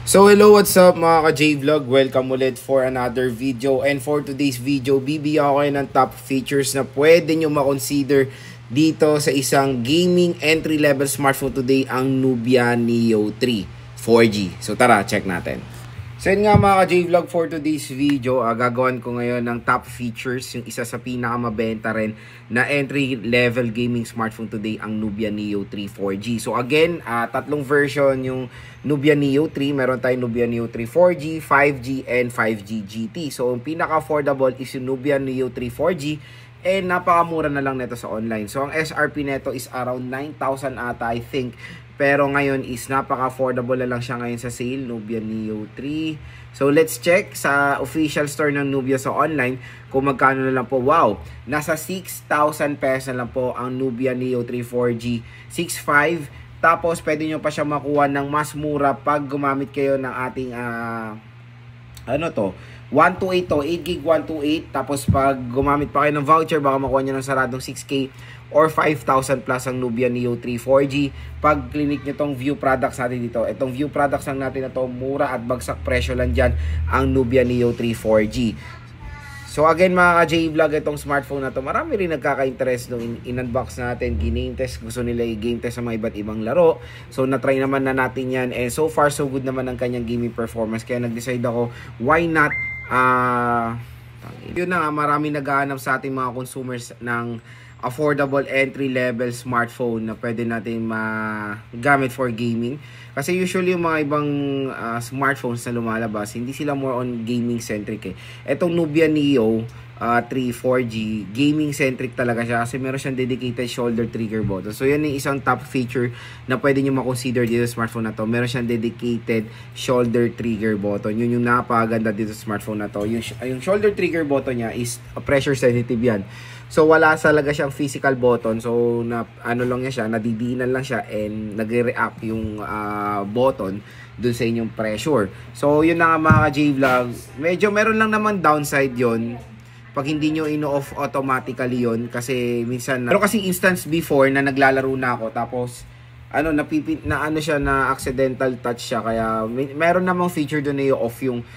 So hello, what's up mga ka-J-Vlog? Welcome ulit for another video. And for today's video, bibigyan ko kayo ng top features na pwede nyo makonsider dito sa isang gaming entry-level smartphone today, ang Nubia Neo 3 4G. So tara, check natin. So yun nga mga ka-J-Vlog, for today's video, gagawin ko ngayon ng top features, yung isa sa pinakamabenta rin na entry-level gaming smartphone today, ang Nubia Neo 3 4G. So again, tatlong version yung Nubia Neo 3. Meron tayong Nubia Neo 3 4G, 5G, and 5G GT. So yung pinaka-affordable is yung Nubia Neo 3 4G. And napakamura na lang nito sa online. So ang SRP nito is around 9,000 ata, I think. Pero ngayon is napaka-affordable na lang siya ngayon sa sale, Nubia Neo 3. So let's check sa official store ng Nubia sa online kung magkano na lang po. Wow! Nasa 6,000 pesos na lang po ang Nubia Neo 3 4G. 6,500. Tapos pwede nyo pa siya makuha ng mas mura pag gumamit kayo ng ating 128 to, 8GB 128. Tapos pag gumamit pa kayo ng voucher, baka makuha nyo ng saradong 6K or 5,000 plus ang Nubia Neo 3 4G. Pag clinic nyo tong view products natin dito, itong view products lang natin na to, mura at bagsak presyo lang dyan, ang Nubia Neo 3 4G. So again mga ka-J-Vlog, itong smartphone na to, marami rin nagkaka-interest nung in-unbox natin, game test, gusto nila i-game test sa mga iba't ibang laro. So na-try naman na natin yan, and so far so good naman ang kanyang gaming performance. Kaya nag-decide ako, why not, yun na nga, marami naghahanap sa ating mga consumers ng affordable entry-level smartphone na pwede natin magamit for gaming. Kasi usually yung mga ibang smartphones na lumalabas, hindi sila more on gaming-centric eh. Etong Nubia Neo 3 4G, gaming-centric talaga siya kasi meron siyang dedicated shoulder trigger button. So yan yung isang top feature na pwede nyo makonsider dito sa smartphone na to. Meron siyang dedicated shoulder trigger button. Yun yung napakaganda dito sa smartphone na to. Yung shoulder trigger button niya is pressure sensitive yan. So wala talaga siyang physical button. So ano lang niya siya, nadidiinan lang siya and nagre-react yung button dun sa inyong pressure. So yun na nga mga ka-J-Vlog. Medyo meron lang naman downside yon pag hindi nyo ino-off automatically yon, kasi minsan pero kasi instance before na naglalaro na ako, tapos siya, na accidental touch siya, kaya meron namang feature doon na i-off yung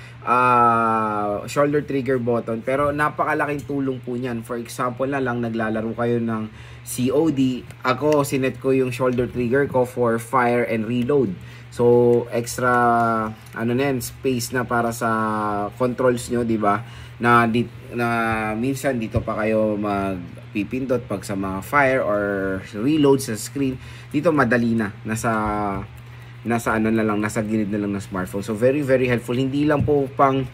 shoulder trigger button, pero napakalaking tulong po niyan. For example na lang, naglalaro kayo ng COD, ako sinet ko yung shoulder trigger ko for fire and reload. So extra space na para sa controls nyo, 'di ba? Na minsan dito pa kayo magpipindot pag sa mga fire or reload sa screen. Dito madali na, nasa gilid na lang ng smartphone. So very very helpful. Hindi lang po pang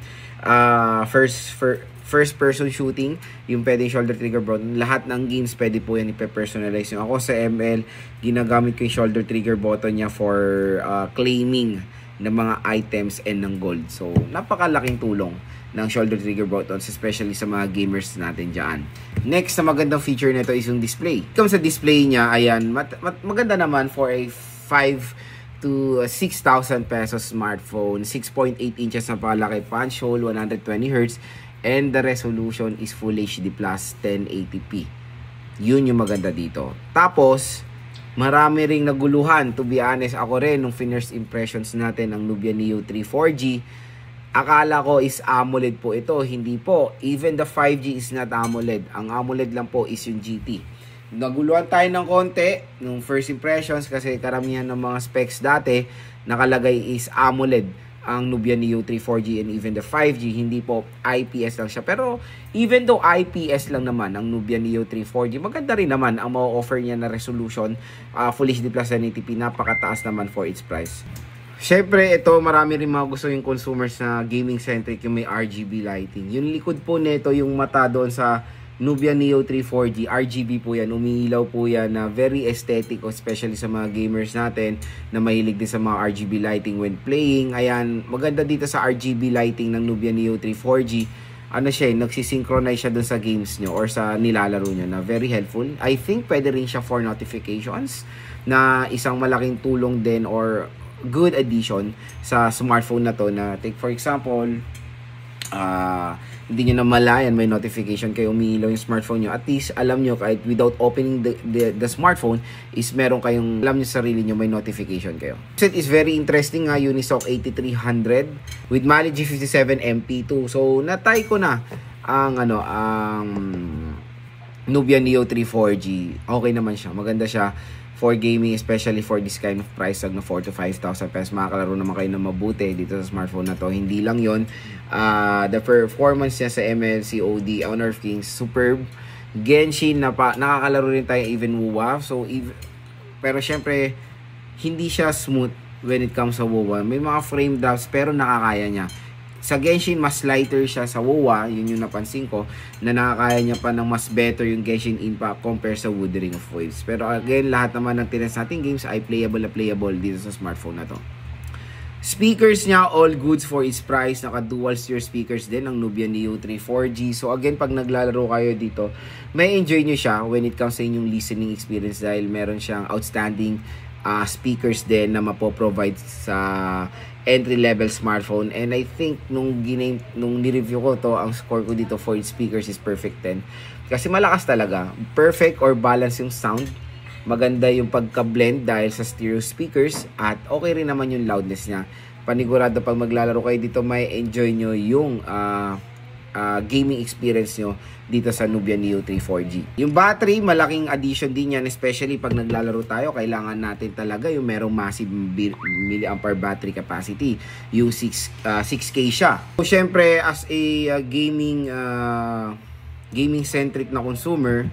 first person shooting yung pwedeng shoulder trigger button. Lahat ng games pwede po yan ipe-personalize. Yung ako sa ML, ginagamit ko yung shoulder trigger button niya for claiming ng mga items and ng gold. So napakalaking tulong ng shoulder trigger buttons, especially sa mga gamers natin dyan. Next na magandang feature nito is yung display. Kung sa display niya, ayan, maganda naman for a 5 to 6,000 pesos smartphone. 6.8 inches na palaki punch hole, 120Hz, and the resolution is Full HD Plus 1080p. Yun yung maganda dito. Tapos, marami ring naguluhan. To be honest, ako rin, nung first impressions natin ng Nubia Neo 3 4G, akala ko is AMOLED po ito. Hindi po. Even the 5G is not AMOLED. Ang AMOLED lang po is yung GT. Naguluhan tayo ng konti nung first impressions kasi karamihan ng mga specs dati nakalagay is AMOLED ang Nubia Neo 3 4G and even the 5G. Hindi po, IPS lang siya. Pero even though IPS lang naman ang Nubia Neo 3 4G, maganda rin naman ang ma-offer niya na resolution, Full HD Plus 1080p. Napakataas naman for its price. Syempre, ito marami rin mga gusto yung consumers na gaming-centric, yung may RGB lighting. Yung likod po nito, yung mata doon sa Nubia Neo 3 4G, RGB po yan, umiilaw po yan na very aesthetic, especially sa mga gamers natin na mahilig din sa mga RGB lighting when playing. Ayan, maganda dito sa RGB lighting ng Nubia Neo 3 4G. Nagsisynchronize siya dun sa games nyo or sa nilalaro nyo, na very helpful. I think pwede rin siya for notifications, na isang malaking tulong din or good addition sa smartphone na to, na take for example, hindi nyo na malayan, may notification kayo, umiilaw yung smartphone nyo. At least, alam nyo, kahit without opening the smartphone, is meron kayong, alam nyo sarili nyo, may notification kayo. Set is very interesting nga, Unisoc 8300 with Mali G57 MP2. So, natry ko na ang Nubia Neo 3 4G. Okay naman siya, maganda siya for gaming, especially for this kind of price tag na 4,000 to 5,000 pesos. Makakalaro naman kayo na mabuti dito sa smartphone na to. Hindi lang yon, the performance niya sa ML, COD, Honor of Kings, superb. Genshin, nakakalaro rin tayo even WoW. So, pero syempre, hindi siya smooth when it comes sa WoW. May mga frame drops pero nakakaya niya. Sa Genshin, mas lighter siya sa WoW, yun yung napansin ko, na nakakaya niya pa ng mas better yung Genshin Impact compare sa Wuthering of Waves. Pero again, lahat naman ng tinest nating games ay playable dito sa smartphone na to. Speakers niya, all goods for its price. Naka dual steer speakers din ang Nubia Neo 3 4G. So again, pag naglalaro kayo dito, may enjoy nyo siya when it comes sa inyong listening experience dahil meron siyang outstanding speakers din na mapoprovide sa entry-level smartphone. And I think nung ni-review ko to, ang score ko dito for its speakers is perfect 10. Kasi malakas talaga. Perfect or balance yung sound. Maganda yung pagka-blend dahil sa stereo speakers. At okay rin naman yung loudness niya. Panigurado pag maglalaro kayo dito, may enjoy nyo yung gaming experience nyo dito sa Nubia Neo 3 4G. Yung battery, malaking addition din yan, especially pag naglalaro tayo, kailangan natin talaga yung merong massive milliampere battery capacity. Yung 6K siya. So, syempre, as a gaming centric na consumer,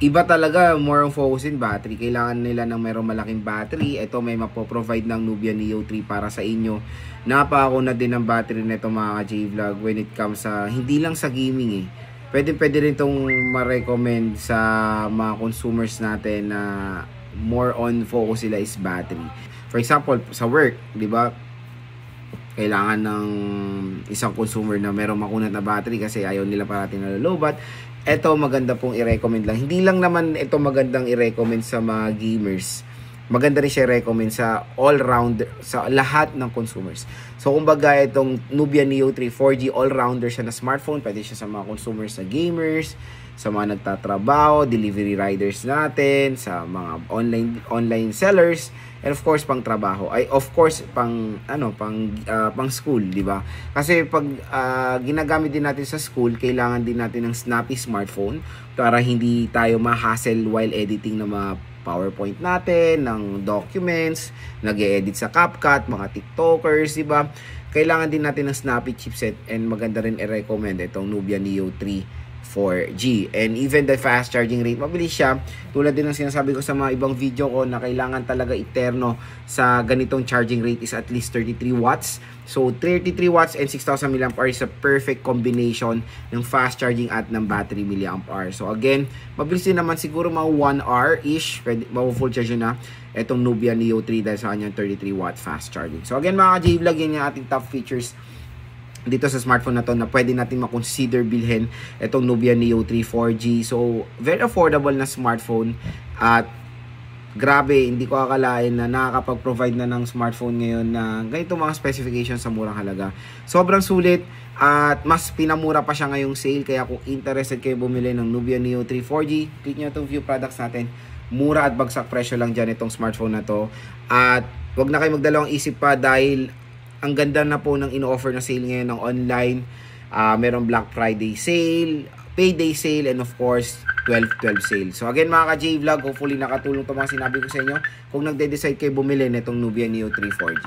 iba talaga, more on focus in battery. Kailangan nila ng merong malaking battery. Ito may mapoprovide ng Nubia Neo 3 para sa inyo. Napako na din ang battery nito mga ka-J-Vlog when it comes sa, hindi lang sa gaming eh. Pwede rin itong ma-recommend sa mga consumers natin na more on focus sila is battery. For example, sa work, di ba? Kailangan ng isang consumer na merong makunat na battery kasi ayaw nila parating nalolobat. Ito maganda pong i-recommend lang. Hindi lang naman ito magandang i-recommend sa mga gamers. Maganda rin siya i-recommend sa all-round, sa lahat ng consumers. So, kumbaga itong Nubia Neo 3 4G, all-rounder siya na smartphone. Pwede siya sa mga consumers na gamers, sa mga nagtatrabaho, delivery riders natin, sa mga online sellers, and of course pang trabaho. Ay of course pang school, di ba? Kasi pag ginagamit din natin sa school, kailangan din natin ng snappy smartphone para hindi tayo ma-hassle while editing ng mga PowerPoint natin, ng documents, nag-e-edit sa CapCut, mga TikTokers, di ba? Kailangan din natin ng snappy chipset and maganda rin i-recommend itong Nubia Neo 3 4G. And even the fast charging rate, mabilis siya. Tulad din ng sinasabi ko sa mga ibang video ko na kailangan talaga eterno sa ganitong charging rate is at least 33 watts. So 33 watts and 6,000 mAh is a perfect combination ng fast charging at ng battery milliampere. So again, mabilis din naman, siguro mga 1 hour-ish, full charge na itong Nubia Neo 3 dahil sa kanyang 33 watt fast charging. So again mga ka-J-Vlog, yan yung ating top features dito sa smartphone na to na pwede natin makonsider bilhin itong Nubia Neo 3 4G. So, very affordable na smartphone at grabe, hindi ko akalain na nakakapag-provide na ng smartphone ngayon na ganito mga specifications sa murang halaga. Sobrang sulit at mas pinamura pa siya ngayong sale, kaya kung interested kayo bumili ng Nubia Neo 3 4G, click nyo itong view products natin. Mura at bagsak presyo lang dyan itong smartphone na to. At wag na kayo magdalawang isip pa dahil ang ganda na po ng ino-offer na sale ngayon ng online. Merong Black Friday sale, Payday sale, and of course, 12/12 sale. So again mga ka-J-Vlog, hopefully nakatulong itong mga sinabi ko sa inyo kung nagde-decide kayo bumili nitong Nubia Neo 3 4G.